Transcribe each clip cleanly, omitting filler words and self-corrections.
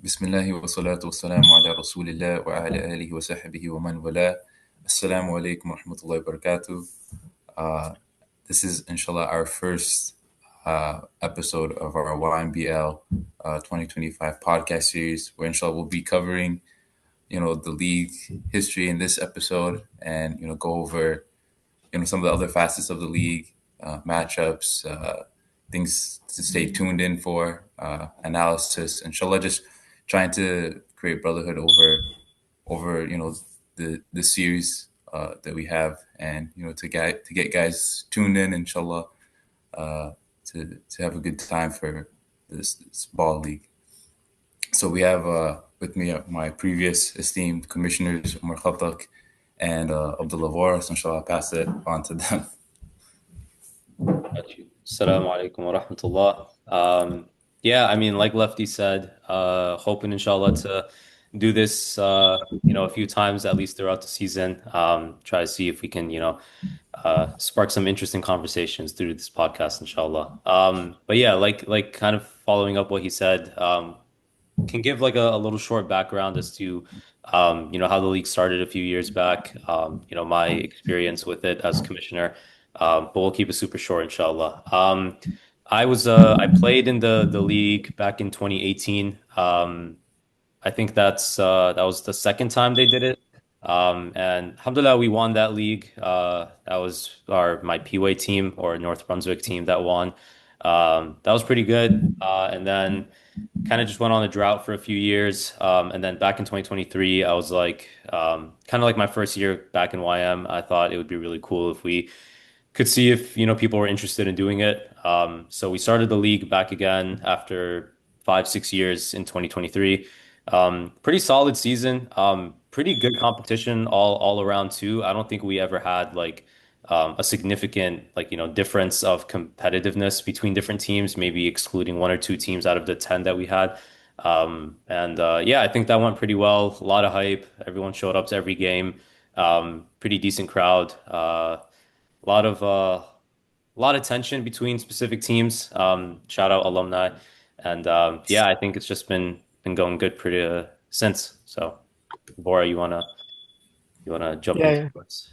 بسم الله والصلاة والسلام على رسول الله وعلى آله وصحبه ومن والاه. Assalamu alaikum wa rahmatullahi wa barakatuh. Uh, this is inshallah our first episode of our YMBL 2025 podcast series where inshallah we'll be covering, the league history in this episode and, go over, some of the other facets of the league, matchups, things to stay tuned in for, analysis. Inshallah, just trying to create brotherhood over the series that we have, and to get guys tuned in, inshallah, uh, to have a good time for this ball league. So we have with me my previous esteemed commissioners, Umar Khattak and Abdullah Vora. So inshallah, I'll pass it on to them. Got you. Assalamu alaikum wa rahmatullah. Yeah, I mean, like Lefty said, hoping inshallah to do this, a few times at least throughout the season. Try to see if we can, spark some interesting conversations through this podcast, inshallah. But yeah, like kind of following up what he said, can give like a little short background as to, how the league started a few years back. My experience with it as commissioner. But we'll keep it super short, inshallah. I played in the league back in 2018. I think that was the second time they did it. And alhamdulillah, we won that league. That was my P-Way team or North Brunswick team that won. That was pretty good. And then kind of just went on a drought for a few years. And then back in 2023, I was like, kind of like my first year back in YM. I thought it would be really cool if we could see if, people were interested in doing it. So we started the league back again after 5, 6 years in 2023. Pretty solid season. Pretty good competition all around too. I don't think we ever had like a significant difference of competitiveness between different teams, maybe excluding one or two teams out of the 10 that we had. And yeah, I think that went pretty well. A lot of hype. Everyone showed up to every game. Pretty decent crowd. A lot of tension between specific teams. Shout out Alumni. And yeah, I think it's just been going good pretty since. So, Bora, you wanna jump Yeah, into yeah. what's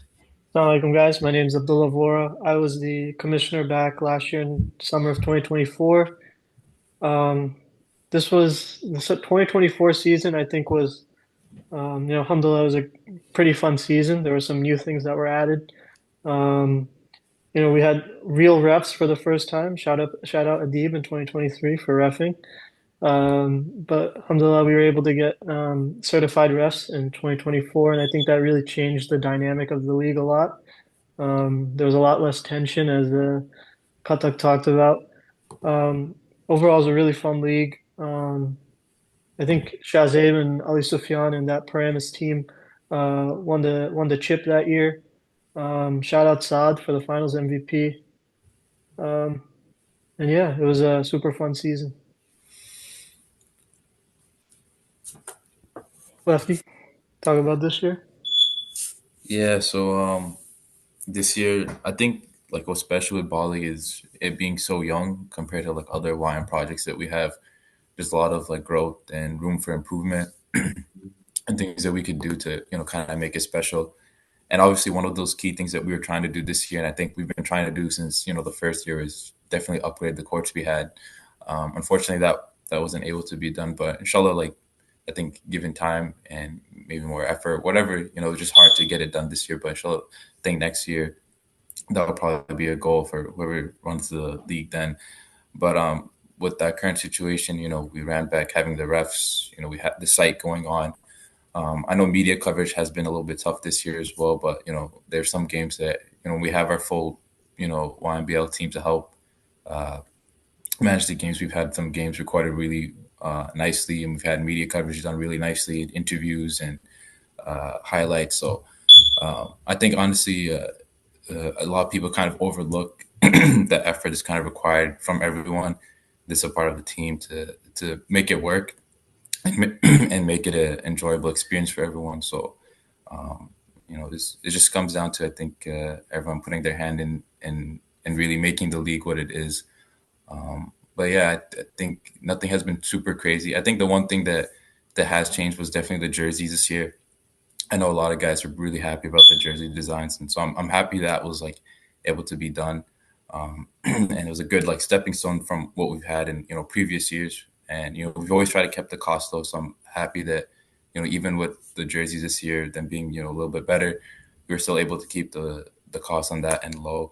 Assalamu alaikum, guys. My name is Abdullah Vora. I was the commissioner back last year in summer of 2024. Um, this was the 2024 season, I think was, alhamdulillah, was a pretty fun season. There were some new things that were added. Um, we had real refs for the first time. Shout out Adib in 2023 for refing. But alhamdulillah, we were able to get certified refs in 2024, and I think that really changed the dynamic of the league a lot. There was a lot less tension, as Katak talked about. Um, Overall, it was a really fun league. I think Shazib and Ali Sufyan and that Paramus team won the chip that year. Shout out Saad for the finals MVP. Um, and yeah, it was a super fun season. Lefty, talk about this year. Yeah. So this year, I think like what's special with ball league is it being so young compared to like other YM projects that we have. There's a lot of like growth and room for improvement and things that we could do to kind of make it special. And obviously, one of those key things that we were trying to do this year, and I think we've been trying to do since the first year, is definitely upgrade the courts we had. Unfortunately, that wasn't able to be done, but inshallah, like I think given time and maybe more effort, whatever, it's just hard to get it done this year. But inshallah, I think next year that would probably be a goal for whoever runs the league then. But with that current situation, we ran back having the refs. We had the site going on. I know media coverage has been a little bit tough this year as well, but there's some games that we have our full YMBL team to help uh, manage the games. We've had some games recorded really nicely, and we've had media coverage done really nicely, interviews and highlights. So I think honestly, a lot of people kind of overlook the effort that's kind of required from everyone that's a part of the team to make it work and make it an enjoyable experience for everyone. So, this it just comes down to I think everyone putting their hand in and really making the league what it is. But yeah, I think nothing has been super crazy. I think the one thing that has changed was definitely the jerseys this year. I know a lot of guys are really happy about the jersey designs, and so I'm happy that was like able to be done. And it was a good like stepping stone from what we've had in previous years. And we've always tried to keep the cost low, so I'm happy that even with the jerseys this year, them being a little bit better, we were still able to keep the cost on that end low.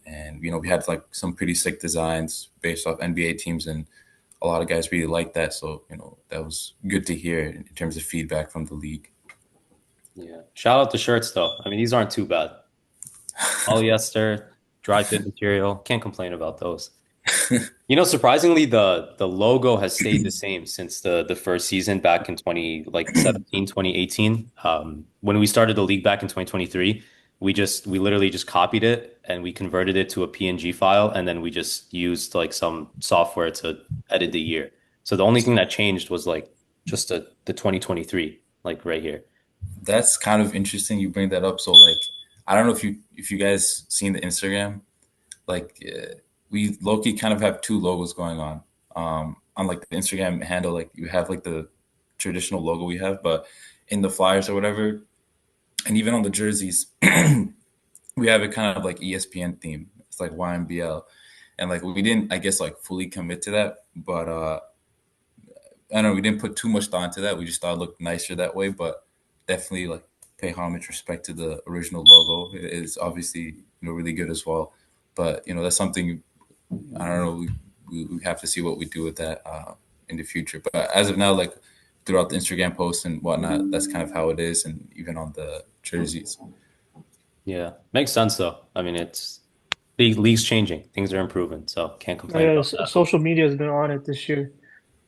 And we had like some pretty sick designs based off NBA teams, and a lot of guys really liked that. So that was good to hear in terms of feedback from the league. Yeah. Shout out the shirts though. I mean, these aren't too bad. Polyester, dry fit material. Can't complain about those. Surprisingly, the logo has stayed the same since the first season back in 20 like 17, 2018. When we started the league back in 2023, we literally just copied it and we converted it to a PNG file, and then we just used like some software to edit the year. So the only thing that changed was like just the 2023, like right here. That's kind of interesting you bring that up. So like, I don't know if you guys seen the Instagram. Like we low key kind of have two logos going on like the Instagram handle. Like you have like the traditional logo we have, but in the flyers or whatever, and even on the jerseys, we have it kind of like ESPN theme. It's like YMBL, and like we didn't, I guess, like fully commit to that, but I don't know, we didn't put too much thought into that. We just thought it looked nicer that way, but definitely like pay homage, respect to the original logo. It is obviously really good as well, but that's something I don't know. We have to see what we do with that in the future. But as of now, like throughout the Instagram posts and whatnot, that's kind of how it is, and even on the jerseys. Yeah. Makes sense though. I mean, it's the league's changing. Things are improving, so can't Oh, complain yeah, about that. social media has been on it this year.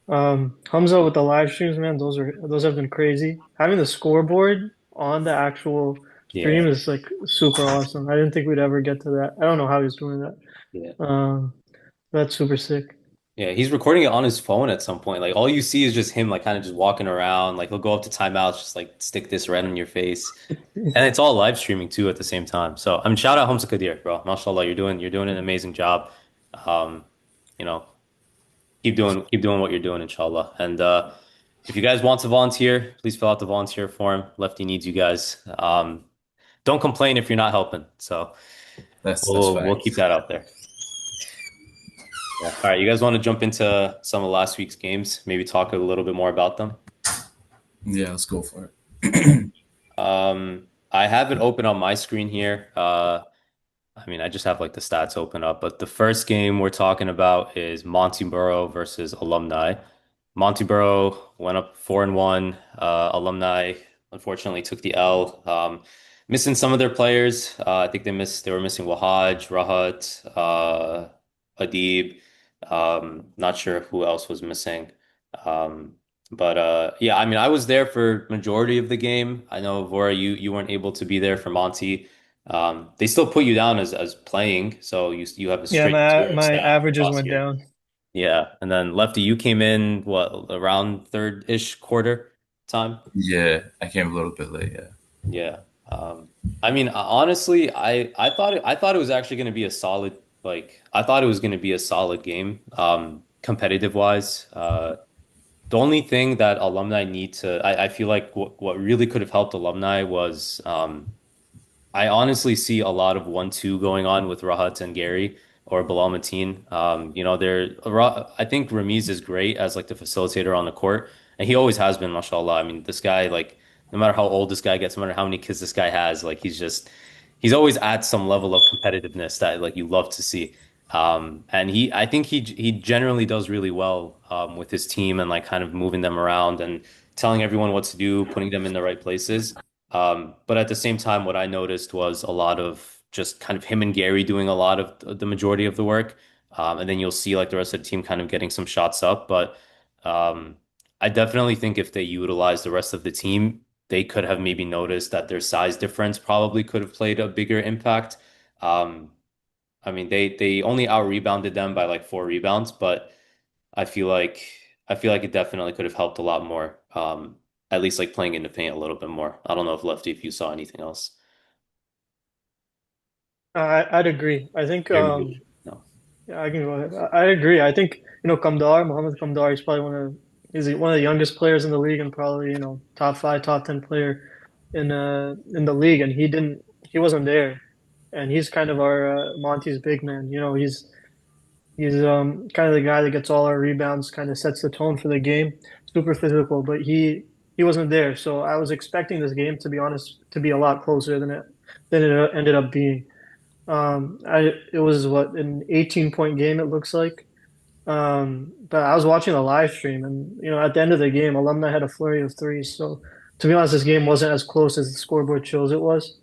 Hamza with the live streams, man, those have been crazy. Having the scoreboard on the actual Yeah. stream is like super awesome. I didn't think we'd ever get to that. I don't know how he's doing that. Yeah. That's super sick. Yeah, he's recording it on his phone at some point. Like all you see is just him like kind of just walking around. Like he'll go up to timeouts, just like stick this right in your face. And it's all live streaming too at the same time. So I mean shout out Hamza Kadir, bro. MashaAllah, you're doing an amazing job. Um, you know, keep doing what you're doing, inshallah. And if you guys want to volunteer, please fill out the volunteer form. Lefty needs you guys. Don't complain if you're not helping. So That's we'll keep facts. that out there. Yeah. All right, you guys want to jump into some of last week's games? Maybe talk a little bit more about them. Yeah, let's go for it. I have it open on my screen here. I mean, I just have like the stats open up, but the first game we're talking about is Monty versus Alumni. Monty went up 4-1. Alumni unfortunately took the L. Missing some of their players. I think they were missing Wahaj, Rahat, Adib. Not sure who else was missing. Um, but yeah, I mean, I was there for majority of the game. I know Vora, you weren't able to be there for Monty. They still put you down as playing, so you have a Yeah, straight zero my stat averages across went here. down. Yeah, and then Lefty, you came in what around third-ish quarter time? Yeah, I came a little bit late. Yeah. Yeah. I mean, honestly, I thought it was actually going to be a solid I thought it was going to be a solid game, competitive wise. The only thing that alumni need to, I feel like what really could have helped alumni was I honestly see a lot of 1-2 going on with Rahat and Gary or Bilal Mateen. I think Ramiz is great as like the facilitator on the court, and he always has been, mashallah. I mean, this guy, like, no matter how old this guy gets, no matter how many kids this guy has, like, he's always at some level of competitiveness that like you love to see. And I think he generally does really well with his team and like kind of moving them around and telling everyone what to do, putting them in the right places. But at the same time, what I noticed was a lot of just kind of him and Gary doing a lot of the majority of the work. And then you'll see like the rest of the team kind of getting some shots up. But um, I definitely think if they utilize the rest of the team, they could have maybe noticed that their size difference probably could have played a bigger impact. Um, I mean, they only out rebounded them by like 4 rebounds, but I feel like I feel like it definitely could have helped a lot more. At least like playing in the paint a little bit more. I don't know if Lefty, if you saw anything else. I'd agree. I think You're muted. No. Yeah, I can go ahead. I agree. I think, Mohammed Kamdar, he's one of the youngest players in the league and probably, top five, top 10 player in the league. And he wasn't there. And he's kind of our Monty's big man. He's kind of the guy that gets all our rebounds, kind of sets the tone for the game. Super physical, but he wasn't there. So I was expecting this game, to be honest, to be a lot closer than it ended up being. It was what an 18-point game it looks like. But I was watching the live stream, and at the end of the game, Alumni had a flurry of threes. So to be honest, this game wasn't as close as the scoreboard shows it was.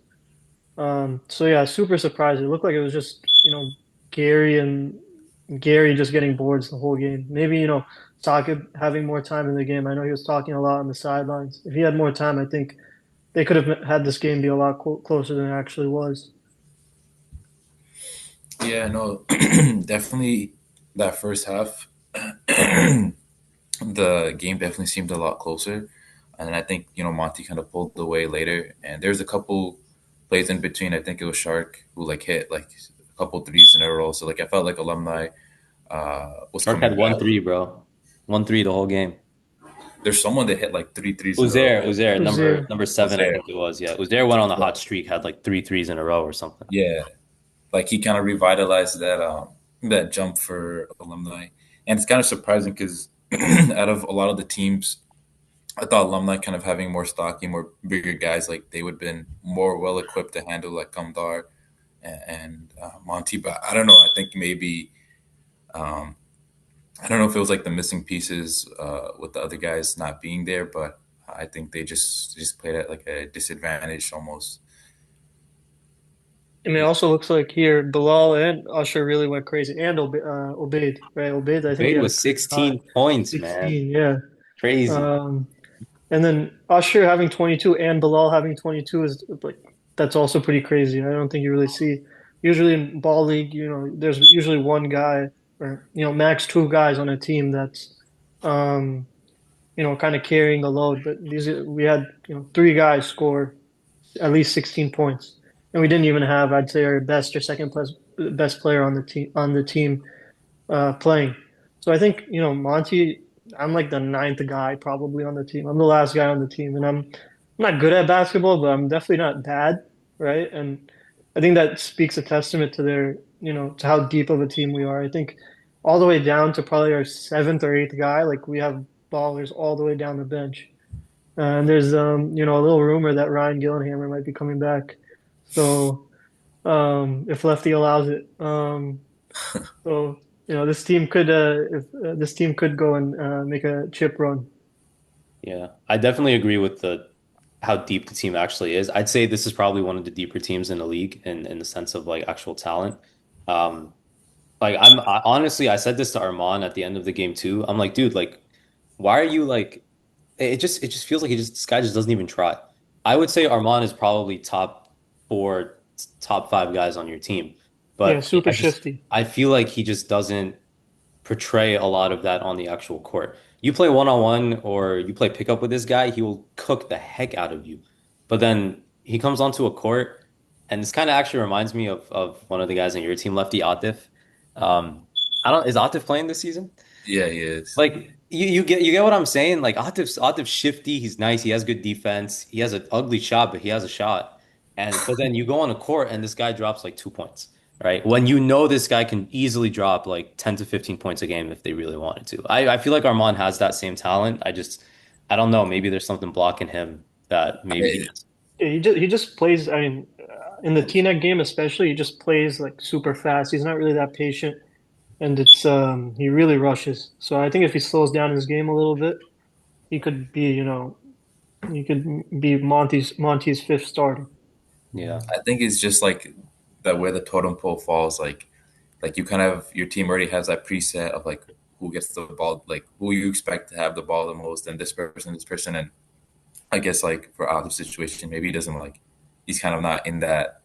So yeah, super surprised. It looked like it was just Gary and Gary just getting boards the whole game. Maybe Saka having more time in the game. I know he was talking a lot on the sidelines. If he had more time, I think they could have had this game be a lot closer than it actually was. Yeah, no, definitely that first half, the game definitely seemed a lot closer. And I think, Monty kind of pulled away later. And there's a couple plays in between. I think it was Shark who like hit like a couple threes in a row. So like I felt like Alumni was Shark coming had back. 1-3, bro. 1-3 the whole game. There's someone that hit like three threes in a row. Uzair, number Uzier. number Was seven, I there? think it was. Yeah, Uzair went on a hot streak, had like three threes in a row or something. Yeah, like he kind of revitalized that jump for Alumni. And it's kind of surprising because out of a lot of the teams, I thought Alumni kind of having more stocky, more bigger guys, like they would have been more well equipped to handle like Kamdar and Monty. But I don't know. I think maybe um, I don't know if it was like the missing pieces with the other guys not being there, but I think they just played at like a disadvantage almost. And it also looks like here Bilal and Usher really went crazy, and Obaid, right? Obaid, I think he Wade had a was career high, 16 points, man. 16, yeah. Crazy. Um, and then Usher having 22 and Bilal having 22 is like that's also pretty crazy. I don't think you really see usually in ball league, there's usually one guy or max two guys on a team that's um, kind of carrying the load. But we had three guys score at least 16 points, and we didn't even have I'd say our best or best player on the team playing. So I think, Monty, I'm like the ninth guy probably on the team. I'm the last guy on the team, and I'm not good at basketball, but I'm definitely not bad, right? And I think that speaks a testament to to how deep of a team we are. I think all the way down to probably our seventh or eighth guy, like we have ballers all the way down the bench. And there's a little rumor that Ryan Gillenhammer might be coming back. So if Lefty allows it. So this team could go and make a chip run. Yeah, I definitely agree with the how deep the team actually is. I'd say this is probably one of the deeper teams in the league in the sense of like actual talent. Um, honestly, I said this to Arman at the end of the game too. I'm like, dude, like, why are you like? It just feels like this guy just doesn't even try. I would say Arman is probably top four, top five guys on your team, Yeah, but super shifty. I feel like he just doesn't portray a lot of that on the actual court. You play one on one or you play pickup with this guy, he will cook the heck out of you. But then he comes onto a court, and this kind of actually reminds me of one of the guys on your team, Lefty Atif. I don't, is Atif playing this season? Yeah, he is. Like you get what I'm saying? Like Atif's shifty, he's nice, he has good defense, he has an ugly shot, but he has a shot. But then you go on a court and this guy drops like 2 points, right? When you know this guy can easily drop like 10 to 15 points a game if they really wanted to. I feel like Armand has that same talent. I don't know, maybe there's something blocking him that maybe he I, doesn't. Yeah, he just plays. I mean, in the T-Net game especially, he just plays like super fast. He's not really that patient, and he really rushes. So I think if he slows down his game a little bit, he could be he could be Monty's fifth starter. Yeah. I think it's just like that where the totem pole falls. Like you kind of your team already has that preset of like who gets the ball, like who you expect to have the ball the most, and this person, and I guess like for Al's situation, maybe he doesn't like he's kind of not in that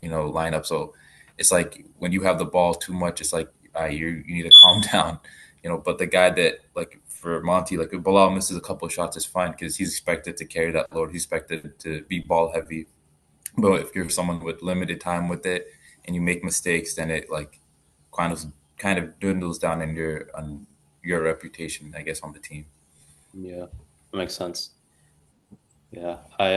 lineup. So it's like when you have the ball too much, it's like you need to calm down, But the guy that like for Monty, like if Bilal misses a couple of shots, it's fine because he's expected to carry that load. He's expected to be ball heavy. But if you're someone with limited time with it and you make mistakes, then it like kind of kind of dwindles down in your reputation, I guess, on the team. Yeah, that makes sense. Yeah. I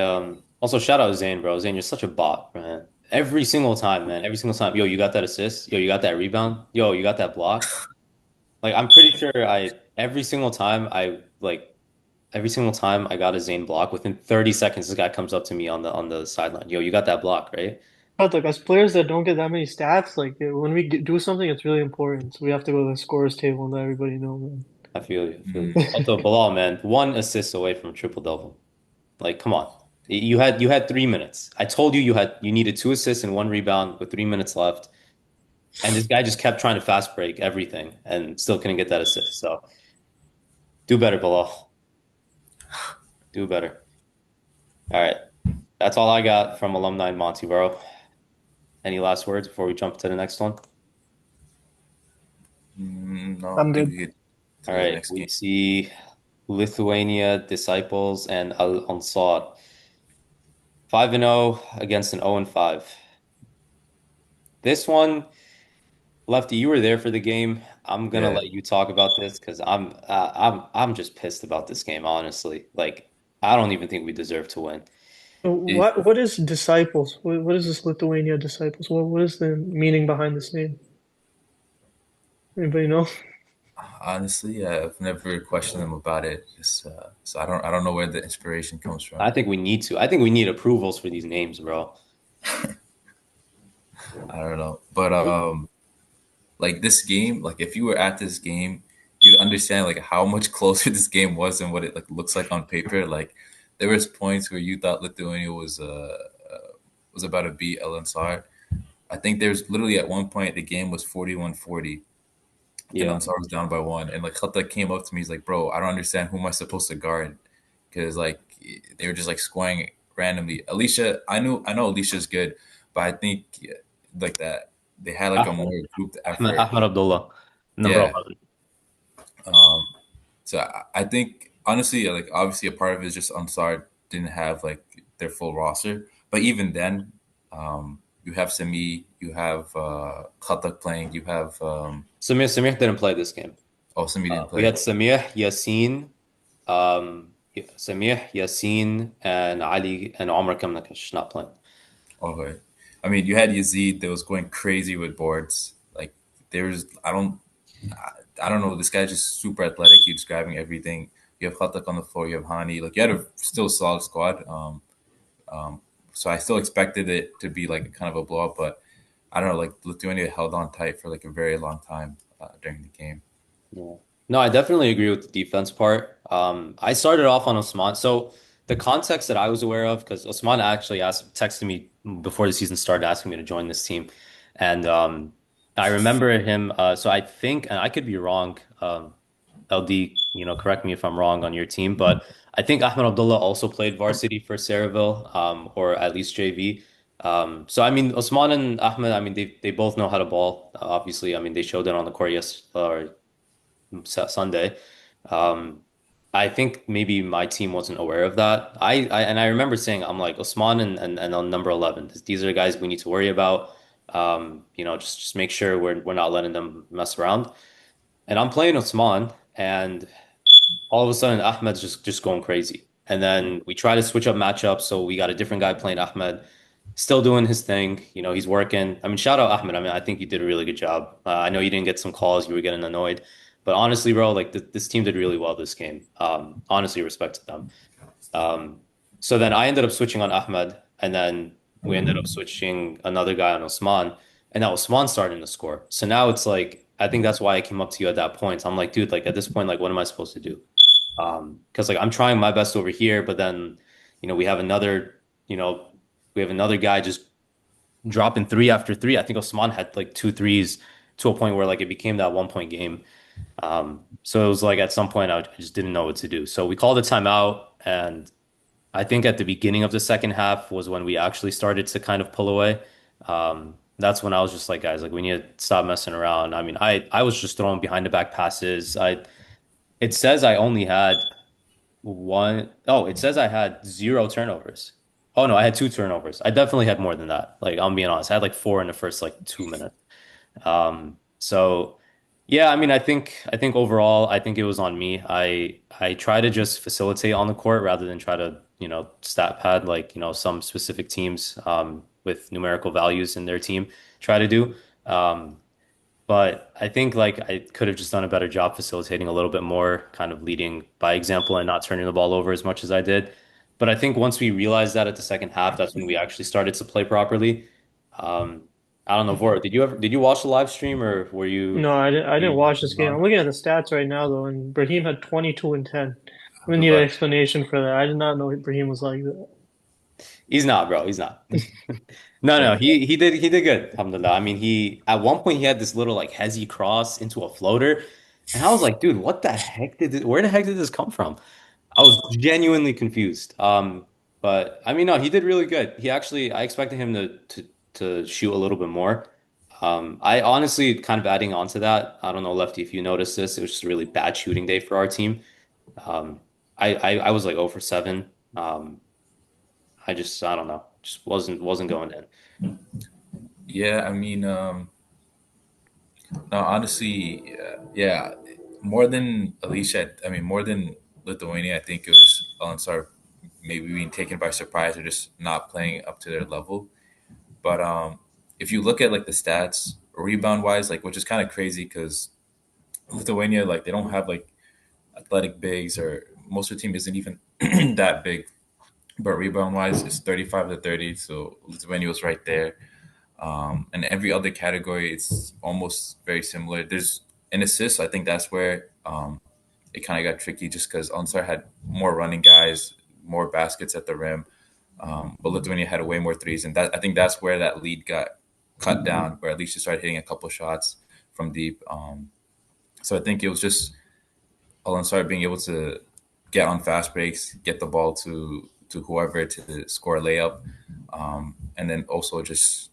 also shout out Zane, bro. Zane, you're such a bot, man. Every single time, man. Every single time. Yo, you got that assist? Yo, you got that rebound? Yo, you got that block? Like I'm pretty sure I every single time I got a Zane block, within 30 seconds this guy comes up to me on the sideline. Yo, you got that block, right? But like as players that don't get that many stats, like when we do something, it's really important. So we have to go to the scores table and let everybody know, man. I feel you. I feel you. Mm. Also, Bilal, man, one assist away from a triple double. Like, come on. You had 3 minutes. I told you you needed two assists and one rebound with 3 minutes left. And this guy just kept trying to fast break everything and still couldn't get that assist. So do better, Bilal. Do better. All right. That's all I got from Alumni in Monty, bro. Any last words before we jump to the next one? No, I I'm think good. we get All to the right. next We game. see Lithuania Disciples and Al Ansar. 5-0 against an 0-5. This one, Lefty, you were there for the game. I'm gonna Yeah. let you talk about this because I'm just pissed about this game, honestly. Like, I don't even think we deserve to win. So It, what is disciples? What is this Lithuania disciples? What is the meaning behind this name? Anybody know? honestly, I've never questioned them about it. Just, so I don't know where the inspiration comes from. I think we need to. I think we need approvals for these names, bro. I don't know, but like this game, like if you were at this game, you'd understand like how much closer this game was than what it like looks like on paper. Like there was points where you thought Lithuania was about to beat LNSR. I think there's literally at one point the game was 41-40 and Yeah. Ansar was down by one. And like Khata came up to me, he's like, "Bro, I don't understand who am I supposed to guard?" Because like they were just like scoring randomly. Alicia, I know Alicia's good, but I think like that they had like a more Ahmed, grouped Ahmed, effort. Ahmed Abdullah, number Yeah. 11. Um, so I think honestly, like obviously a part of it is just Ansar didn't have like their full roster, but even then, you have Sami, you have Khatak playing, you have Samir didn't play this game. oh Sami didn't We had play. Samir, Yassine, Samir, Yassine, and Ali and Omar Kamnakash not playing. Okay, I mean you had Yazid that was going crazy with boards. Like there's I don't know, this guy's just super athletic. He's grabbing everything. You have Khatak on the floor. You have Hani. Like you had a still solid squad. Um, so I still expected it to be like kind of a blowout, but I don't know. Like Lithuania held on tight for like a very long time during the game. Yeah. No, I definitely agree with the defense part. I started off on Osman. So the context that I was aware of, because Osman actually texted me before the season started asking me to join this team. And I remember him. So I think, and I could be wrong, LD, correct me if I'm wrong on your team, but I think Ahmed Abdullah also played varsity for Saraville, or at least JV. So I mean, Osman and Ahmed, I mean, they both know how to ball. Obviously, I mean, they showed it on the court Sunday. Um, I think maybe my team wasn't aware of that. I remember saying, I'm like, Osman and on number 11, these are the guys we need to worry about. Just make sure we're not letting them mess around. And I'm playing Osman, and all of a sudden Ahmed's just going crazy. And then we try to switch up matchups, so we got a different guy playing Ahmed, still doing his thing. He's working. I mean, shout out Ahmed. I mean, I think you did a really good job. I know you didn't get some calls, you were getting annoyed, but honestly, bro, like this team did really well this game. Honestly, respect to them. Um, so then I ended up switching on Ahmed, and then we ended up switching another guy on Osman, and now Osman's starting to score. So now it's like I think that's why I came up to you at that point. I'm like, dude, like at this point, like what am I supposed to do? Because like I'm trying my best over here, but then we have you know, another guy just dropping three after three. I think Osman had like two threes to a point where like it became that 1 point game. So it was like at some point I just didn't know what to do. So we called a timeout, and I think at the beginning of the second half was when we actually started to kind of pull away. That's when I was just like, guys, like we need to stop messing around. I mean, I was just throwing behind the back passes. It says I only had one. Oh, it says I had zero turnovers. Oh no, I had two turnovers. I definitely had more than that. Like I'm being honest, I had like four in the first like 2 minutes. So Yeah, I mean, I think overall, I think it was on me. I try to just facilitate on the court rather than try to, stat pad like, some specific teams with numerical values in their team try to do. Um, but I think like I could have just done a better job facilitating a little bit more, kind of leading by example and not turning the ball over as much as I did. But I think once we realized that at the second half, that's when we actually started to play properly. Um, I don't know, Vora, did you watch the live stream or No, I were didn't you watch watching this it game. on? I'm looking at the stats right now though, and Brahim had 22 and 10. We need an But explanation for that. I did not know Brahim was like that. He's not, bro. He's not. No, no, yeah, he did good. Alhamdulillah. I mean, he at one point he had this little like hezzy cross into a floater, and I was like, dude, what the heck where the heck did this come from? I was genuinely confused. But I mean, no, he did really good. I expected him to shoot a little bit more. I honestly kind of adding on to that. I don't know, Lefty, if you noticed this, it was just a really bad shooting day for our team. Um, I was like 0 for 7. I don't know, just wasn't going in. yeah. I mean, no, honestly, yeah. More than Alicia, I mean, more than Lithuania, I think it was Al maybe being taken by surprise or just not playing up to their level. But if you look at like the stats, rebound wise, like which is kind of crazy because Lithuania, like they don't have like athletic bigs or most of the team isn't even that big. But rebound wise, it's 35-30. So Lithuania was right there. And every other category, it's almost very similar. There's an assist. I think that's where it kind of got tricky just because Ansar had more running guys, more baskets at the rim. But Lithuania had way more threes. And that I think that's where that lead got cut down, where at least you started hitting a couple shots from deep. So I think it was just Al-Ansar being able to get on fast breaks, get the ball to whoever to score a layup, and then also just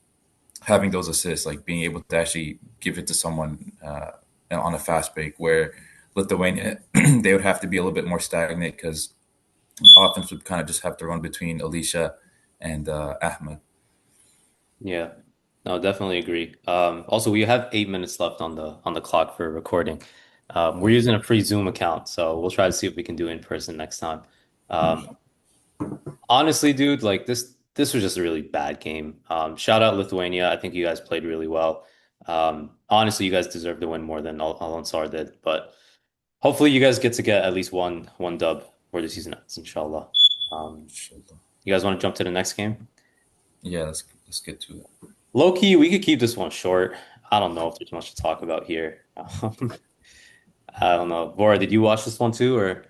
having those assists, like being able to actually give it to someone on a fast break. Where Lithuania, they would have to be a little bit more stagnant because offense would kind of just have to run between Alicia and Ahmed. Yeah, no, definitely agree. Also, we have 8 minutes left on the clock for recording. We're using a free Zoom account, so we'll try to see if we can do it in person next time. Um, Honestly, dude, like this was just a really bad game. Shout out Lithuania. I think you guys played really well. Honestly, you guys deserve to win more than Al Ansar did, but hopefully you guys get at least one dub for the season ends, inshallah. Um, you guys want to jump to the next game? Yeah, let's get to it. Low key, we could keep this one short. I don't know if there's much to talk about here. I don't know. Bora, did you watch this one too, or?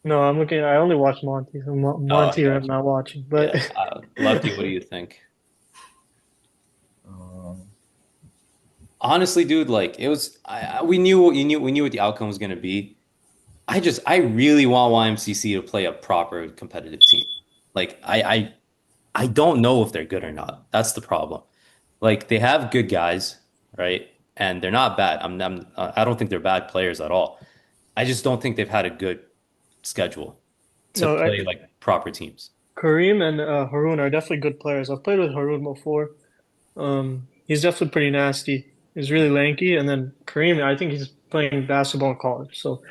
No, I'm looking. I only watch Monty. So Oh, I Monty, I'm got you. not watching. But Yeah. Lefty, what do you think? Um, Honestly, dude, like it was. We knew what the outcome was gonna be. I really want YMCC to play a proper competitive team. Like I don't know if they're good or not. That's the problem. Like they have good guys, right? And they're not bad. I don't think they're bad players at all. I just don't think they've had a good schedule to no, play like proper teams. Kareem and Haroon are definitely good players. I've played with Haroon before. He's definitely pretty nasty. He's really lanky, and then Kareem, I think he's playing basketball in college. So,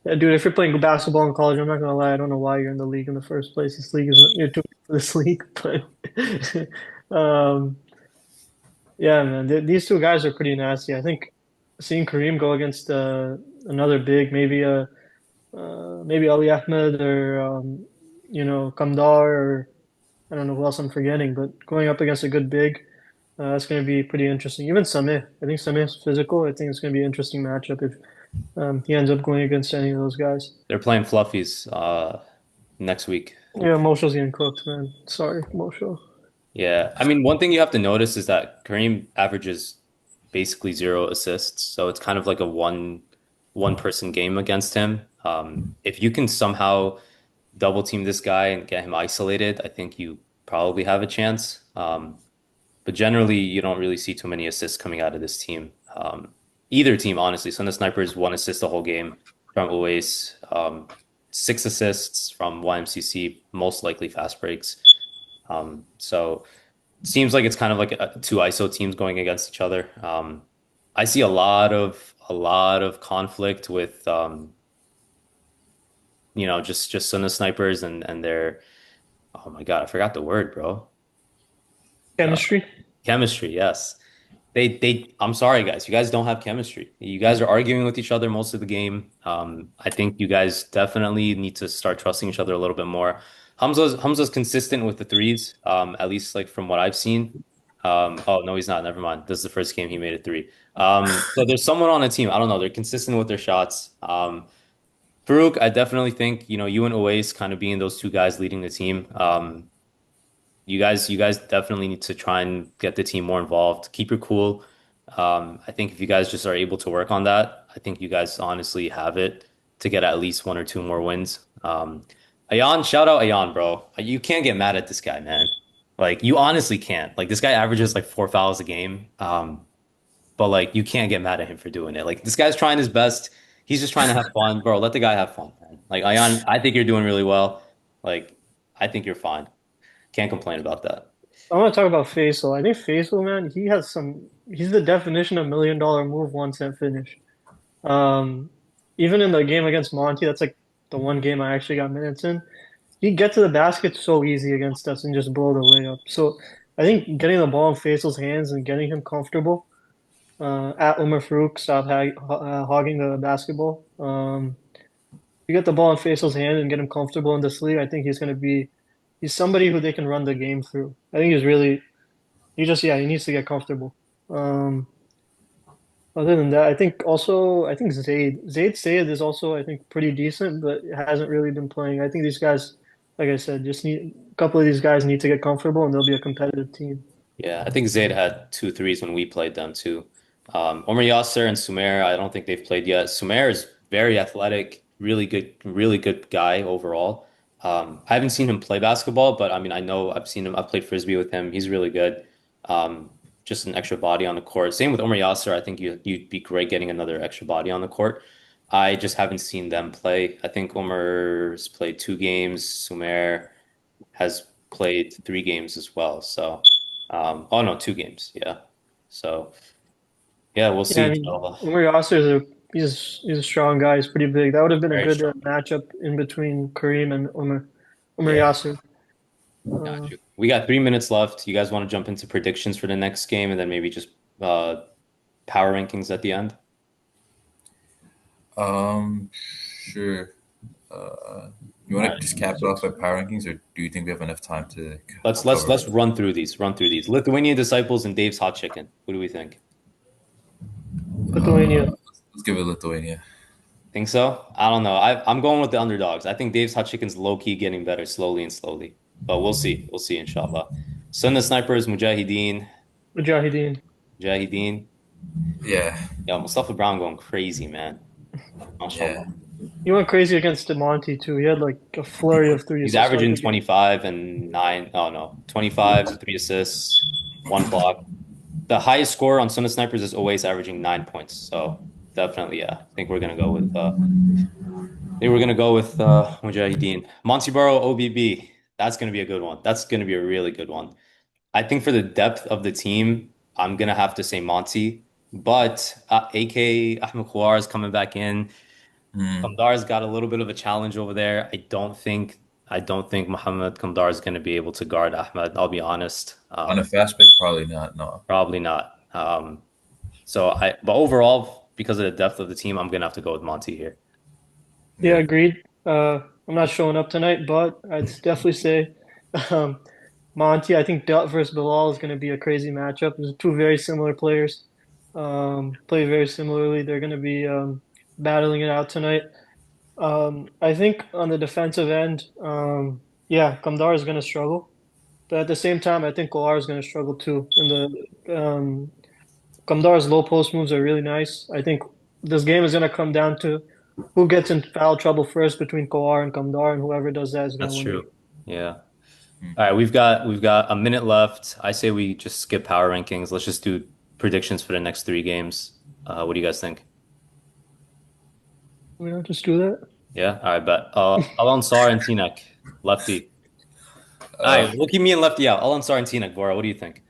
yeah, dude, if you're playing basketball in college, I'm not gonna lie, I don't know why you're in the league in the first place. This league is you're too good for this league, but yeah, man, these two guys are pretty nasty. I think seeing Kareem go against another big, maybe Ali Ahmed or Kamdar or I don't know who else I'm forgetting, but going up against a good big. That's going to be pretty interesting. Even Sameh, I think Sameh's physical. I think it's going to be an interesting matchup if he ends up going against any of those guys. They're playing fluffies next week. Yeah, Mosho's getting cooked, man. Sorry, Mosho. Yeah. I mean, one thing you have to notice is that Kareem averages basically zero assists. So it's kind of like a one person game against him. If you can somehow double team this guy and get him isolated, I think you probably have a chance. But generally, you don't really see too many assists coming out of this team. Either team, honestly. Sunday Snipers one assist the whole game from Uwais, 6 assists from YMCC, most likely fast breaks. So it seems like it's kind of like two ISO teams going against each other. I see a lot of conflict with just Sunna snipers and their oh my God, I forgot the word, bro. Uh, Chemistry. chemistry, yes. I'm sorry, guys. You guys don't have chemistry. You guys are arguing with each other most of the game. I think you guys definitely need to start trusting each other a little bit more. Hamza's consistent with the threes, at least like from what I've seen. Oh no, he's not. Never mind. This is the first game he made a three. So there's someone on the team. I don't know. They're consistent with their shots. Farouk, I definitely think, you and Uwais kind of being those two guys leading the team. You guys definitely need to try and get the team more involved. Keep your cool. I think if you guys just are able to work on that, I think you guys honestly have it to get at least one or two more wins. Ayan, shout out Ayan, bro. You can't get mad at this guy, man. Like you honestly can't. Like this guy averages like 4 fouls a game. But like you can't get mad at him for doing it. Like this guy's trying his best. He's just trying to have fun, bro. Let the guy have fun, man. Like Ayan, I think you're doing really well. Like I think you're fine. Can't complain about that. I want to talk about Faisal. I think Faisal, man, he's the definition of $1 million move once and finish. Um, Even in the game against Monty, that's like the one game I actually got minutes in. He get to the basket so easy against us and just blow the layup. So I think getting the ball in Faisal's hands and getting him comfortable at Umar Farouk, stop hogging the basketball. You get the ball in Faisal's hand and get him comfortable in this league. I think he's somebody who they can run the game through. I think he needs to get comfortable. Um, Other than that, I think Zaid Sayed is also I think pretty decent, but hasn't really been playing. I think these guys, like I said, just need a couple of these guys need to get comfortable and they'll be a competitive team. Yeah, I think Zayd had two threes when we played them too. Omar Yasser and Sumer, I don't think they've played yet. Sumer is very athletic, really good guy overall. I haven't seen him play basketball, but I mean, I know I've seen him. I've played frisbee with him. He's really good. Um, just an extra body on the court. Same with Omar Yasser. I think you'd be great getting another extra body on the court. I just haven't seen them play. I think Omar's played 2 games. Sumer has played 3 games as well. So. Oh no, 2 games. Yeah. So yeah, we'll Yeah, see, I mean, inshallah. Umar Yasser he's a strong guy. He's pretty big. That would have been a Very good strong. matchup in between Kareem and Umar Yeah, Yasser. got you. We got 3 minutes left. You guys want to jump into predictions for the next game and then maybe just uh power rankings at the end? Um, sure. Uh, you All want to right. just cap it off by power rankings, or do you think we have enough time to Let's let's cover let's it? run through these. Run through these. Lithuania Disciples and Dave's Hot Chicken. What do we think? Uh, Lithuania. let's give it Lithuania. Think so? I don't know. I'm going with the underdogs. I think Dave's Hot Chicken's low key getting better slowly and slowly. But we'll see. We'll see, inshallah. Sun Snipers, Mujahideen. Mujahideen. Mujahideen. Yeah, Yeah, Mustafa Brown going crazy, man. yeah. MashaAllah. He went crazy against Monty too. He had like a flurry of threes He's to start averaging the game. 25 and nine. Oh no, 25, 3 assists, 1 block. The highest score on Sunnah Snipers is always averaging 9 points. So definitely, yeah. I think we're gonna go with Mujahideen. Monteboro OBB. That's gonna be a good one. That's gonna be a really good one. I think for the depth of the team, I'm gonna have to say Monty. But AK Ahmed Kouar is coming back in. Hmm. Kamdar's got a little bit of a challenge over there. I don't think Mohammed Kamdar is going to be able to guard Ahmed. I'll be honest. On a fast pick, probably not. No. Probably not. But overall, because of the depth of the team, I'm going to have to go with Monty here. Yeah, Yeah. agreed. I'm not showing up tonight, but I'd definitely say um, Monty. I think Delt versus Bilal is going to be a crazy matchup. There's two very similar players, play very similarly. They're going to be battling it out tonight. I think on the defensive end, yeah, Kamdar is going to struggle, but at the same time, I think Kolar is going to struggle too. And Kamdar's low post moves are really nice. I think this game is going to come down to who gets in foul trouble first between Kolar and Kamdar, and whoever does that is going to That's win the true. game. Yeah. Hmm. All right, we've got a minute left. I say we just skip power rankings. Let's just do predictions for the next 3 games. What do you guys think? We don't just do that. Yeah, all right, bet. Al Ansar and Tinek, lefty. All right, Uh, we'll keep me and lefty out. Al Ansar and Tinek, Bora, what do you think?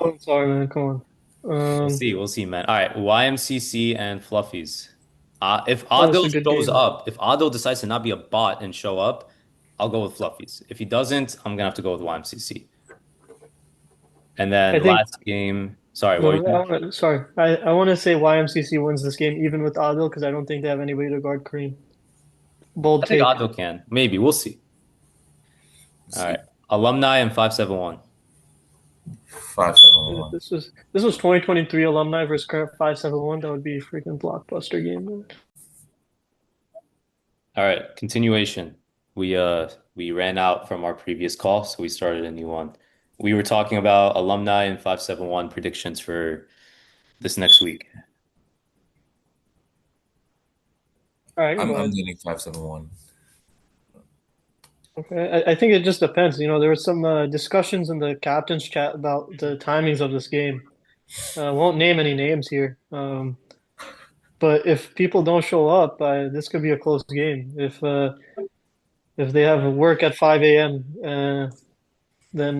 Oh, sorry, man. Come on. Um, We'll see, man. All right, YMCC and Fluffies. If oh, it's Adil a good shows game. up, if Adil decides to not be a bot and show up, I'll go with Fluffies. If he doesn't, I'm gonna have to go with YMCC. And I then think last game, sorry, what were no, you saying? sorry. I want to say YMCC wins this game even with Adil because I don't think they have anybody to guard Kareem. I Bold think take. Adil can. Maybe. We'll see. Let's All right. see. Alumni and 571. 571. This was 2023 alumni versus current 571. That would be a freaking blockbuster game, man. All right. Continuation. We ran out from our previous call, so we started a new one. We were talking about alumni and 571 predictions for this next week. All right, I can go I'm ahead. leaning 571. Okay, I think it just depends. There were some discussions in the captain's chat about the timings of this game. I won't name any names here. But if people don't show up, this could be a close game. If they have work at 5 a.m., then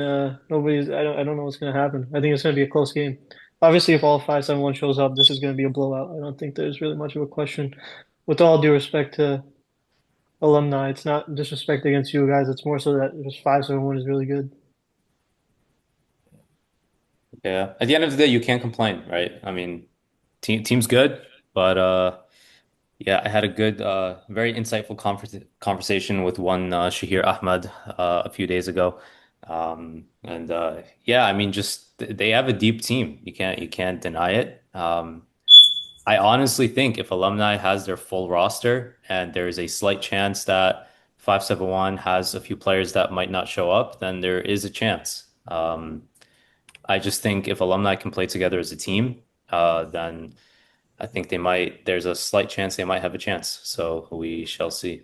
nobody's. I don't know what's gonna happen. I think it's gonna be a close game. Obviously, if all 571 shows up, this is gonna be a blowout. I don't think there's really much of a question. With all due respect to alumni, it's not disrespect against you guys. It's more so that just 571 is really good. Yeah. At the end of the day, you can't complain, right? I mean, team's good, but yeah, I had a good, very insightful conversation with one Shahir Ahmad a few days ago. And yeah, I mean, just they have a deep team. You can't deny it. I honestly think if Alumni has their full roster and there is a slight chance that 571 has a few players that might not show up, then there is a chance. I just think if Alumni can play together as a team, then I think there's a slight chance they might have a chance. So we shall see.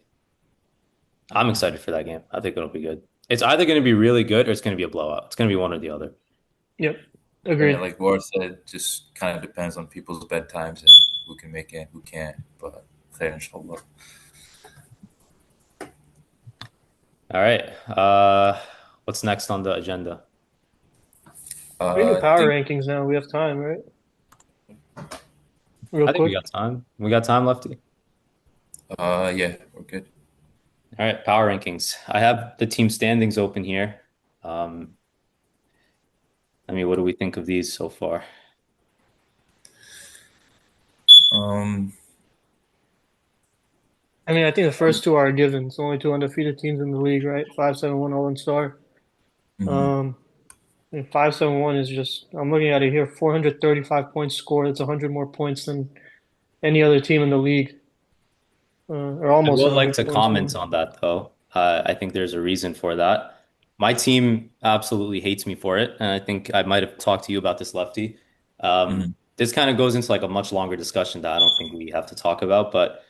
I'm excited for that game. I think it'll be good. It's either going to be really good or it's going to be a blowout. It's going to be one or the other. Yep, Yeah, agreed. like Laura said, just kind of depends on people's bedtimes and who can make it and who can't. But fair, inshallah. All right. What's next on the agenda? We can do I power think, rankings now. We have time, right? Real I think we quick. got time. We got time, Lefty. yeah, we're good. All right, power rankings. I have the team standings open here. Um, I mean, what do we think of these so far? Um, I mean, I think the first two are given. It's only two undefeated teams in the league, right? 571 All Star. mhm. Um, and 571 is just, I'm looking at it here, 435 points scored. It's 100 more points than any other team in the league, or I almost would like 100 to points comment more. on that though. I think there's a reason for that. My team absolutely hates me for it, and I think I might have talked to you about this, Lefty. Mhm. This kind of goes into like a much longer discussion that I don't think we have to talk about, but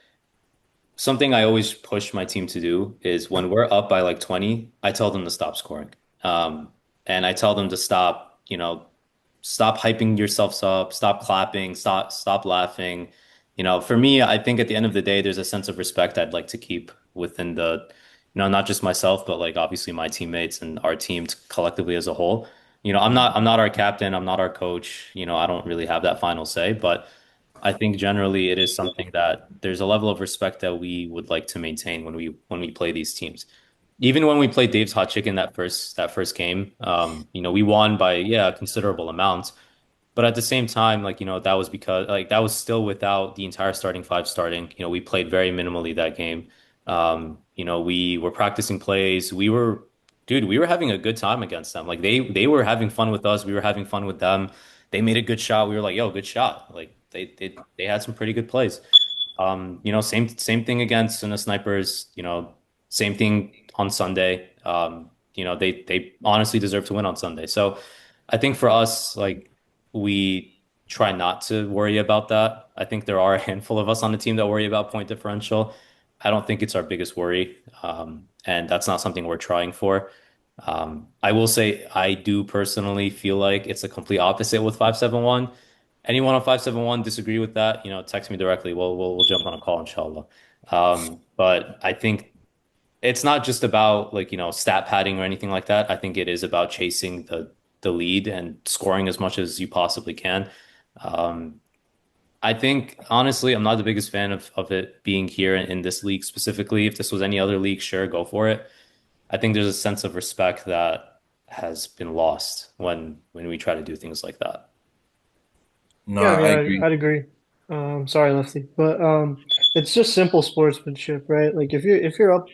something I always push my team to do is when we're up by like 20, I tell them to stop scoring. And I tell them to stop, stop hyping yourselves up, stop clapping, stop laughing. For me, I think at the end of the day, there's a sense of respect I'd like to keep within not just myself, but like obviously my teammates and our team collectively as a whole. I'm not our captain, I'm not our coach. I don't really have that final say, but I think generally it is something that there's a level of respect that we would like to maintain when we play these teams. Even when we played Dave's Hot Chicken that first game, we won by a considerable amount. But at the same time, like, that was because like that was still without the entire starting five starting. We played very minimally that game. We were practicing plays. We were having a good time against them. Like they were having fun with us. We were having fun with them. They made a good shot. We were like, yo, good shot. Like they had some pretty good plays. Same thing against the Snipers, same thing on Sunday. They honestly deserve to win on Sunday. So I think for us, like we try not to worry about that. I think there are a handful of us on the team that worry about point differential. I don't think it's our biggest worry. And that's not something we're trying for. I will say I do personally feel like it's a complete opposite with 571. Anyone on 571 disagree with that? Text me directly. We'll jump on a call, inshallah. But I think it's not just about like, stat padding or anything like that. I think it is about chasing the lead and scoring as much as you possibly can. Um, I think honestly, I'm not the biggest fan of it being here in this league specifically. If this was any other league, sure, go for it. I think there's a sense of respect that has been lost when we try to do things like that. No, Yeah, I mean, I agree. I'd agree. Sorry, Lefty, but it's just simple sportsmanship, right? Like if you're up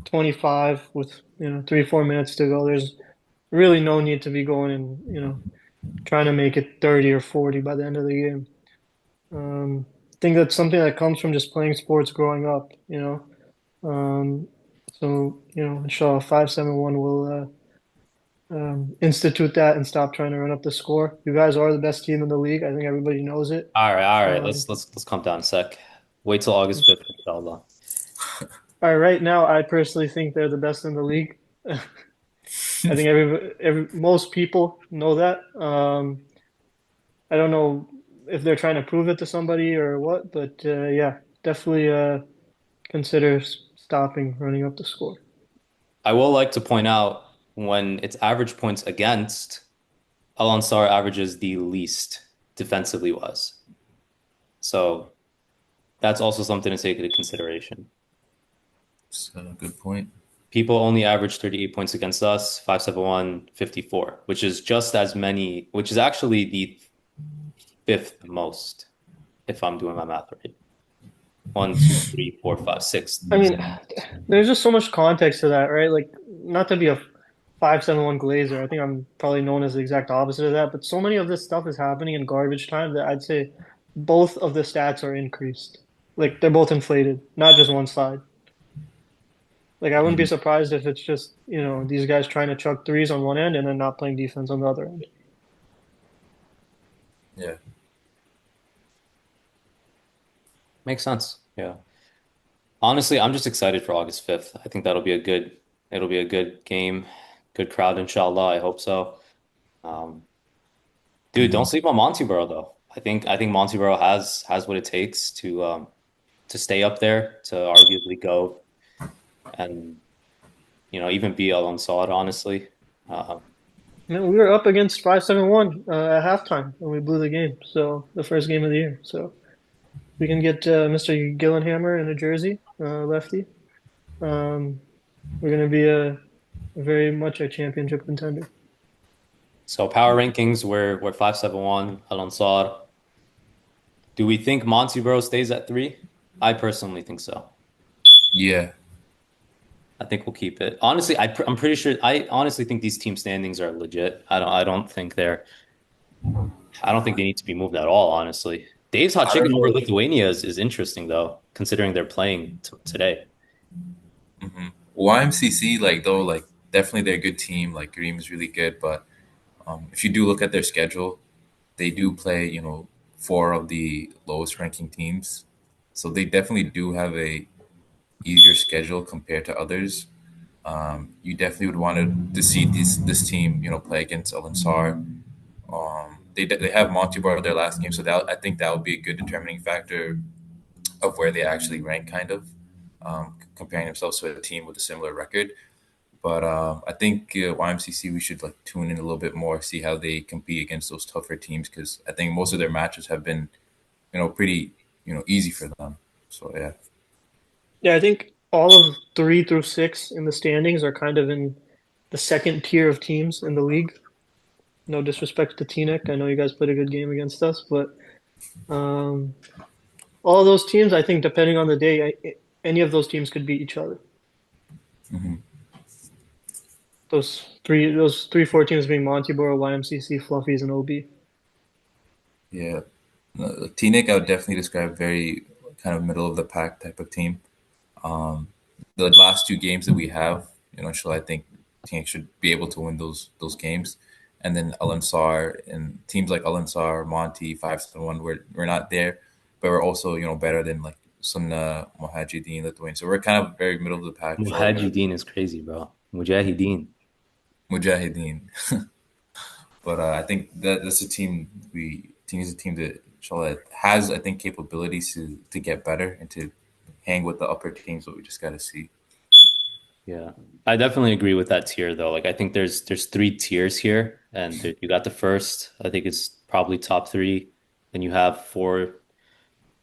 25 with 3 4 minutes to go, there's really no need to be going and trying to make it 30 or 40 by the end of the game. I think that's something that comes from just playing sports growing up, you know. Um, so inshallah, 5-7-1 will institute that and stop trying to run up the score. You guys are the best team in the league. I think everybody knows it. All right. Um, Let's calm down a sec. Wait till August 5th, inshallah. all right, right now, I personally think they're the best in the league. I think every most people know that. I don't know if they're trying to prove it to somebody or what, but yeah, definitely consider stopping running up the score. I will like to point out when it's average points against, Al Ansar averages the least defensively was. So that's also something to take into consideration. It's a good point. People only average 38 points against us, 571, 54, which is just as many, which is actually the fifth most, if I'm doing my math right. One, two, three, four, five, six. I mean, there's just so much context to that, right? Like, not to be a 5-7-1 Glazer. I think I'm probably known as the exact opposite of that, but so many of this stuff is happening in garbage time that I'd say both of the stats are increased. Like they're both inflated, not just one side. Like I wouldn't be Mhm. surprised if it's just, these guys trying to chuck threes on one end and then not playing defense on the other end. Yeah. Makes sense. Yeah. Honestly, I'm just excited for August 5th. I think it'll be a good game, good crowd, inshallah. I hope so. Um, dude, don't Hmm. sleep on Monteboro though. I think Monteboro has what it takes to stay up there, to arguably go and even be Al Ansar, honestly. Um, We were up against 5-7-1 at halftime and we blew the game. So the first game of the year. So we can get Mr. Gillenhammer in a jersey, lefty. Um, we're going to be a very much a championship contender. so power rankings, we're 571 Al Ansar. Do we think Monteboro stays at 3? I personally think so. Yeah. I think we'll keep it. Honestly, I'm pretty sure. I honestly think these team standings are legit. I don't think they're. I don't think they need to be moved at all. Honestly, Dave's hot I chicken don't over know. Lithuania is interesting though, considering they're playing t today. Hmm. YMCC, like though, like definitely they're a good team. Like Kareem is really good, but if you do look at their schedule, they do play, four of the lowest ranking teams. So they definitely do have a easier schedule compared to others. You definitely would want to see this team, play against Al Ansar. They have Montebaro their last game, so that I think that would be a good determining factor of where they actually rank, kind of comparing themselves to a team with a similar record. But I think YMCC we should like tune in a little bit more, see how they compete against those tougher teams because I think most of their matches have been pretty easy for them. So yeah. Yeah, I think all of 3 through 6 in the standings are kind of in the second tier of teams in the league. No disrespect to Teaneck. I know you guys played a good game against us, but um, all those teams, I think, depending on the day, any of those teams could beat each other. Hmm. Those 3 4 teams being Monteboro, YMCC, Fluffies, and OB. Yeah. Teaneck, I would definitely describe very kind of middle of the pack type of team. Um, the last two games that we have, so I think Teaneck should be able to win those games. And then Al Ansar and teams like Al Ansar, Monty, 5-1, we're not there, but we're also better than like Sunnah, Mohajideen, Lithuania. So we're kind of very middle of the pack for Mujahideen is crazy, bro. Mujahideen. Mujahideen. But I think that's a team team is a team that inshallah has I think capabilities to get better and to hang with the upper teams. But we just got to see. Yeah, I definitely agree with that tier though. Like I think there's 3 tiers here, and you got the first. I think it's probably top three. Then you have four.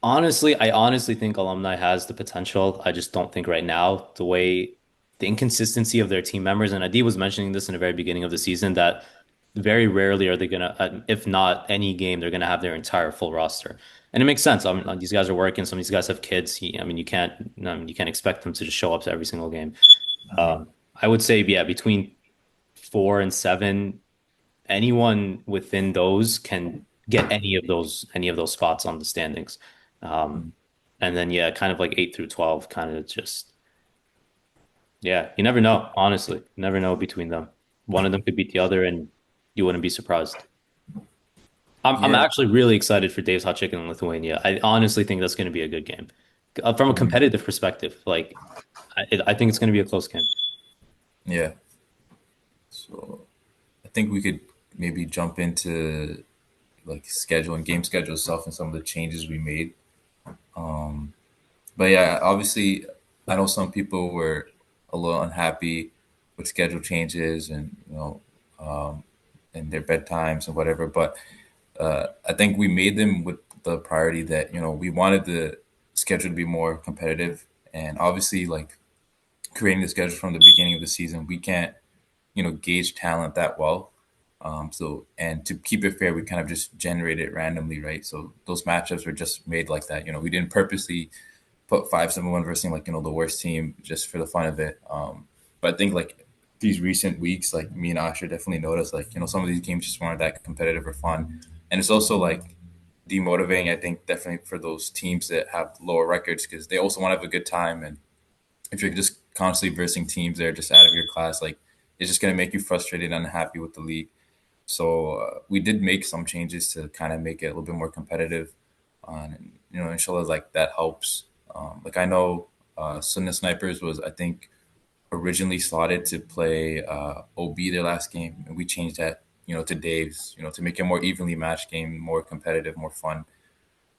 Honestly, I honestly think Alumni has the potential. I just don't think right now the inconsistency of their team members, and Adi was mentioning this in the very beginning of the season, that very rarely are they gonna, if not any game, they're gonna have their entire full roster. And it makes sense. I mean, these guys are working. Some of these guys have kids. I mean, you can't expect them to just show up to every single game. I would say, yeah, between four and seven, anyone within those can get any of those spots on the standings. Um, and then yeah, kind of like 8 through 12, kind of just yeah, you never know, honestly. You never know between them. One of them could beat the other and you wouldn't be surprised. I'm Yeah. actually really excited for Dave's Hot Chicken in Lithuania. I honestly think that's going to be a good game. From a Mhm. competitive perspective, like I think it's going to be a close game. Yeah. So I think we could maybe jump into like schedule and game schedule stuff and some of the changes we made. But yeah, obviously, I know some people were a little unhappy with schedule changes and and their bedtimes and whatever. But I think we made them with the priority that we wanted the schedule to be more competitive, and obviously, like creating the schedule from the beginning of the season, we can't gauge talent that well. So and to keep it fair, we kind of just generate it randomly, right? So those matchups were just made like that. We didn't purposely put 5-7-1 versus like the worst team just for the fun of it. But I think like these recent weeks, like me and Asher definitely noticed like some of these games just weren't that competitive or fun, and it's also like demotivating. I think definitely for those teams that have lower records because they also want to have a good time, and if you're just constantly versing teams that are just out of your class, like it's just gonna make you frustrated and unhappy with the league. So we did make some changes to kind of make it a little bit more competitive. And inshallah, like that helps. Like I know Sunna Snipers was, I think, originally slotted to play OB their last game, and we changed that, to Dave's, to make it a more evenly matched game, more competitive, more fun.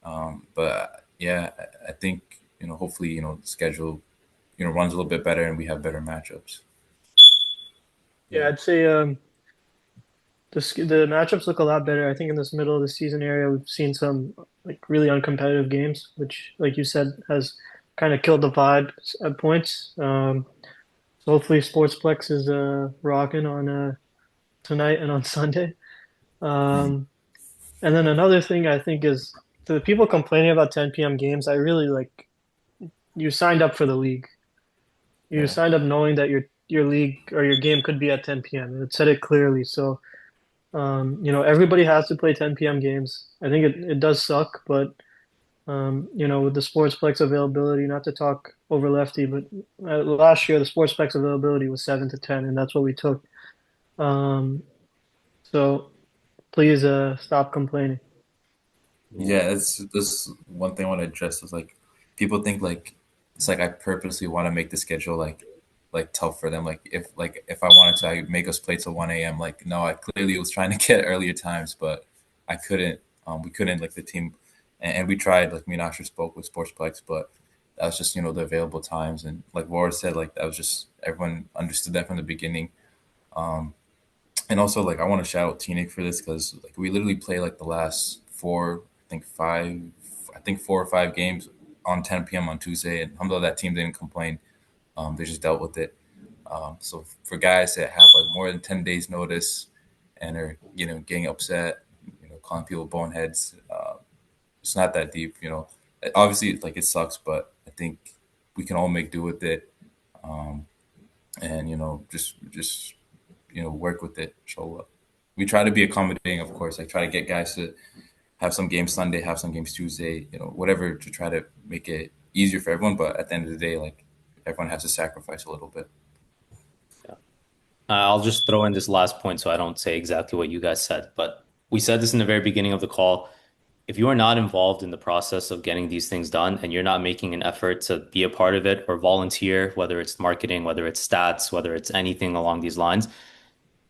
But yeah, I think hopefully the schedule runs a little bit better and we have better matchups. Yeah, I'd say the matchups look a lot better. I think in this middle of the season area, we've seen some like really uncompetitive games, which, like you said, has kind of killed the vibe at points. So hopefully, Sportsplex is rocking on tonight and on Sunday. Um, and then another thing I think is to the people complaining about 10 p.m. games. I really like you signed up for the league. You Yeah. signed up knowing that your league or your game could be at 10 p.m. It said it clearly. So everybody has to play 10 p.m. games. I think it does suck, but with the Sportsplex availability, not to talk over Lefty, but last year the Sportsplex availability was 7 to 10, and that's what we took. Um, so please stop complaining. Yeah. Yeah, it's this one thing I want to address is like people think like it's like I purposely want to make the schedule like tough for them. Like if I wanted to, I'd make us play till 1 a.m. Like no, I clearly was trying to get earlier times, but I couldn't. We couldn't like the team, and we tried. Like me and Asher spoke with Sportsplex, but that was just the available times, and like Laura said, like that was just everyone understood that from the beginning. And also like I want to shout out Teaneck for this because like we literally play like the last four, I think 4 or 5 games on 10 p.m. on Tuesday, and alhamdulillah that team didn't complain. They just dealt with it. So for guys that have like more than 10 days notice and are getting upset, calling people boneheads, it's not that deep. Obviously like it sucks, but I think we can all make do with it, and just work with it. Inshallah. We try to be accommodating, of course. I try to get guys to have some games Sunday, have some games Tuesday, whatever to try to make it easier for everyone. But at the end of the day, like everyone has to sacrifice a little bit. Yeah. I'll just throw in this last point so I don't say exactly what you guys said, but we said this in the very beginning of the call. If you are not involved in the process of getting these things done and you're not making an effort to be a part of it or volunteer, whether it's marketing, whether it's stats, whether it's anything along these lines,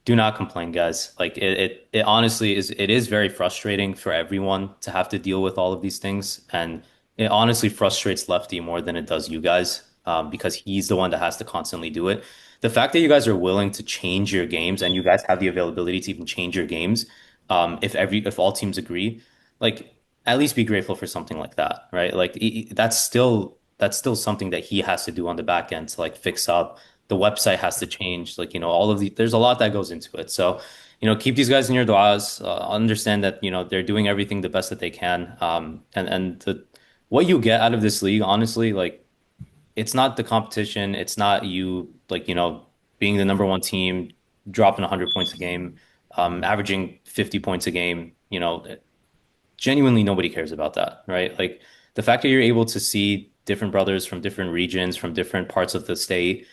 do not complain, guys. Like it honestly is very frustrating for everyone to have to deal with all of these things. And it honestly frustrates Lefty more than it does you guys. because he's the one that has to constantly do it. The fact that you guys are willing to change your games and you guys have the availability to even change your games, if all teams agree, like at least be grateful for something like that, right? Like that's still something that he has to do on the back end to like fix up. The website has to change, like all of the there's a lot that goes into it. So, keep these guys in your du'as. Understand that they're doing everything the best that they can. And what you get out of this league, honestly, like it's not the competition. It's not you like, being the number one team, dropping 100 points a game, averaging 50 points a game. Genuinely nobody cares about that, right? Like the fact that you're able to see different brothers from different regions, from different parts of the state,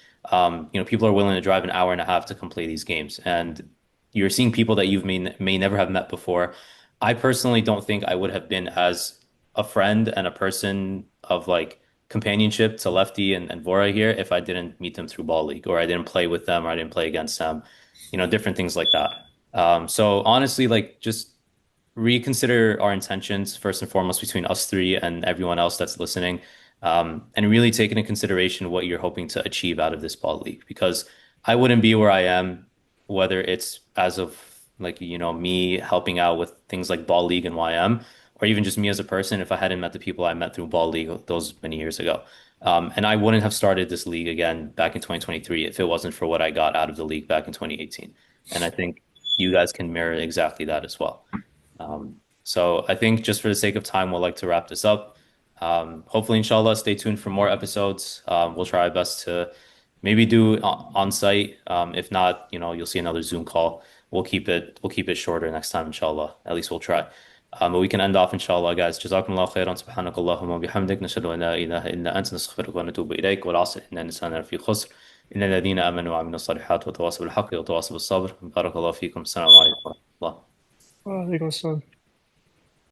people are willing to drive an hour and a half to come play these games. And you're seeing people that you may never have met before. I personally don't think I would have been as a friend and a person of like companionship to Lefty and Vora here if I didn't meet them through Ball League or I didn't play with them or I didn't play against them, different things like that. So honestly, like just reconsider our intentions first and foremost between us three and everyone else that's listening, and really take into consideration what you're hoping to achieve out of this ball league. Because I wouldn't be where I am, whether it's as of like me helping out with things like ball league and YM, or even just me as a person, if I hadn't met the people I met through ball league those many years ago. And I wouldn't have started this league again back in 2023 if it wasn't for what I got out of the league back in 2018. And I think you guys can mirror exactly that as well. So I think just for the sake of time, we'll like to wrap this up. Hopefully, inshallah, stay tuned for more episodes. We'll try our best to maybe do on site. If not, you'll see another Zoom call. We'll keep it shorter next time, inshallah. At least we'll try. But we can end off, inshallah, guys. Jazakumullah khairan. Subhanak Allahumma bihamdik. Nashhadu an la ilaha illa anta nastaghfiruka wa natubu ilayk. Wal 'asr inna al-insana lafi khusr. إن الذين آمنوا وعملوا الصالحات وتواصوا بالحق وتواصوا بالصبر بارك الله فيكم السلام عليكم ورحمة الله Alaikum assalam.